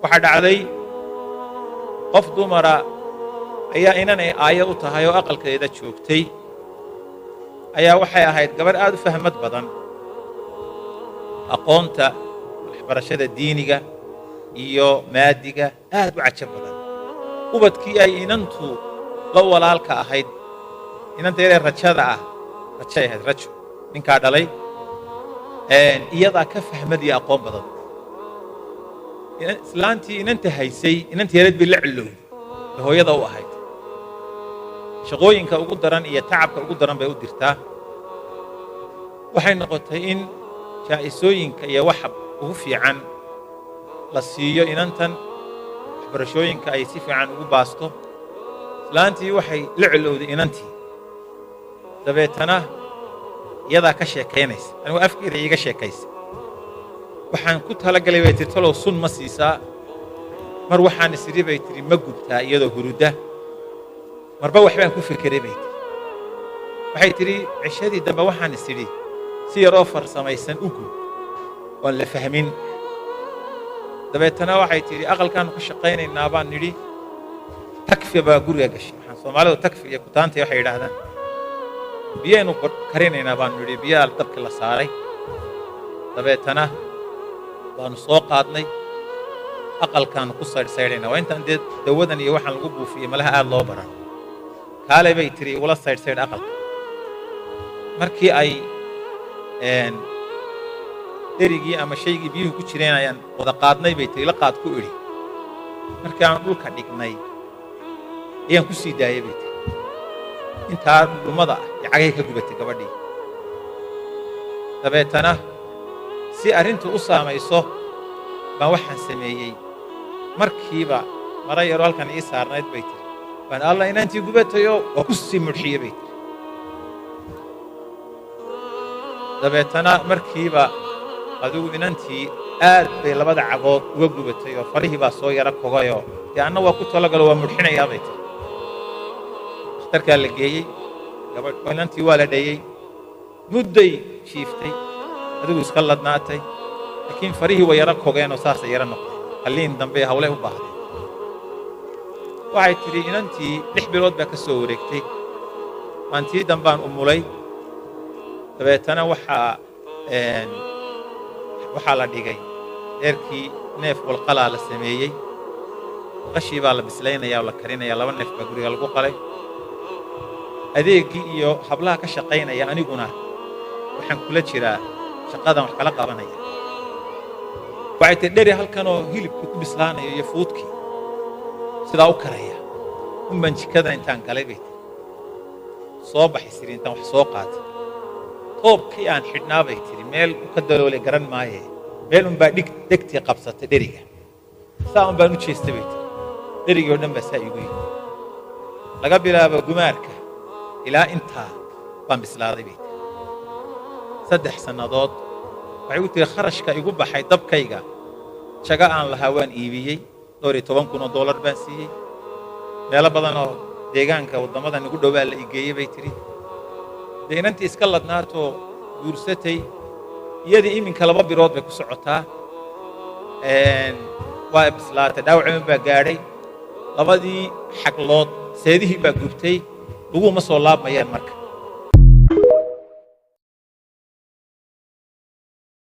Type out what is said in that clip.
waxaa dhacday qof dumara ayaa inanay aayo u tahay oo aqalkeeda joogtay ayaa waxay ahayd gabar aad u fahmad badan aqoonta waxbarashada diiniga iyo maadiga aad u cajab badan ubadkii ay inantu la walaalka ahayd inanteeda rajada ah rajay ahayd rajo ninkaa dhalay iyadaa ka fahmad iyo aqoon badan islaantii inanta haysay inanteedad bay la cilowday hooyada u ahayd shaqooyinka ugu daran iyo tacabka ugu daran bay u dirtaa waxay noqotay in jaa'isooyinka iyo waxa ugu fiican la siiyo inantan waxbarashooyinka ay si fiican ugu baasto islaantii waxay la cilowday inantii dabeetana iyadaa ka sheekaynaysa anigu afkeeda iiga sheekaysa waxaan ku talagalay bay tiri talow sun ma siisaa mar waxaan isiri bay tiri ma gubtaa iyadoo hurudda marba waxbaan ku fekeray bay tiri waxay tiri cishadii dambe waxaan isiri si yaroo farsamaysan u gub waan la fahmin dabeetana waxay tiri aqalkaanu ka shaqaynaynaa baan nidhi takfi baa guriga gashay waxaan soomaalidu takfi iyo kutaantay waxay yidhaahdaan biyaynu karinaynaa baanu nidhi biyaa dabka la saaray dabeetana waanu soo qaadnay aqalkaanu ku saydhsaydhaynaa waa intaan dee dawadan iyo waxaan lagu buufiyey malaha aad loo baran kaalay bay tiri ula saydhsaydh aqalka markii ay derigii ama shaygii biyuhu ku jireen ayaan wada qaadnay bay tiri la qaad ku idhi markii aan dhulka dhignay ayaan ku sii daayay bay tiri intaa dhulmada ah iyo cagay ka gubatay gabadhii dabeetana si arrintu u saamayso baan waxaan sameeyey markiiba mara yaroo halkan ii saarnayd bay tiri baan alla inantii gubatayo waa ku sii mudxiye bay tiri dabeetana markiiba adigu inantii aad bay labada cagood uga gubatay oo farihii baa soo yara kogayoo dee anna waa ku talagalo waa mudxinayaa bay tiri dhakhtarkaa la geeyey inantii waa la dhayey mudday jiiftay adigu iska ladnaatay laakiin farihii way yara kogeenoo saasay yara noqday qalliin dambe hawlay u baahdeen waxay tidhi inantii 6 bilood baa ka soo wareegtay maantii dambaan umulay dabeetana waxaa la dhigay dheerkii neef walqalaa la sameeyey qashii baa la bislaynayaa oo la karinayaa 2 neef baa guriga lagu qalay adeegii iyo hablaha ka shaqaynaya aniguna waxaan kula jiraa shaqadan wax kala qabanaya waxay tahay dheri halkanoo hilibkii ku bislaanayo iyo fuudkii sidaa u karaya unbaan jikada intaan galay bay tiri soo baxay siri intaan wax soo qaatay toobkii aan xidhnaa bay tiri meel u ka daloolay garan maaye meel unbaa dhegtii qabsatay dheriga saa un baan u jeestay bay tiri dherigii oo dhan baa saa igu yimi laga bilaabo gumaarka ilaa intaa baan bislaaday bay tiri 3 sannadood waxay u tiri kharashka igu baxay dabkayga jaga aan lahaa waan iibiyey $12,000 baan siiyey meelo badan oo deegaanka waddamadan ugu dhowaa la igeeyey bay tiri dee inantii iska ladnaatoo guursatay iyadii iminka 2 bilood bay ku socotaa waa bislaatay dhaawacin baa gaadhay 2 xaglood seedihii baa gubtay laguma soo laabmayaan marka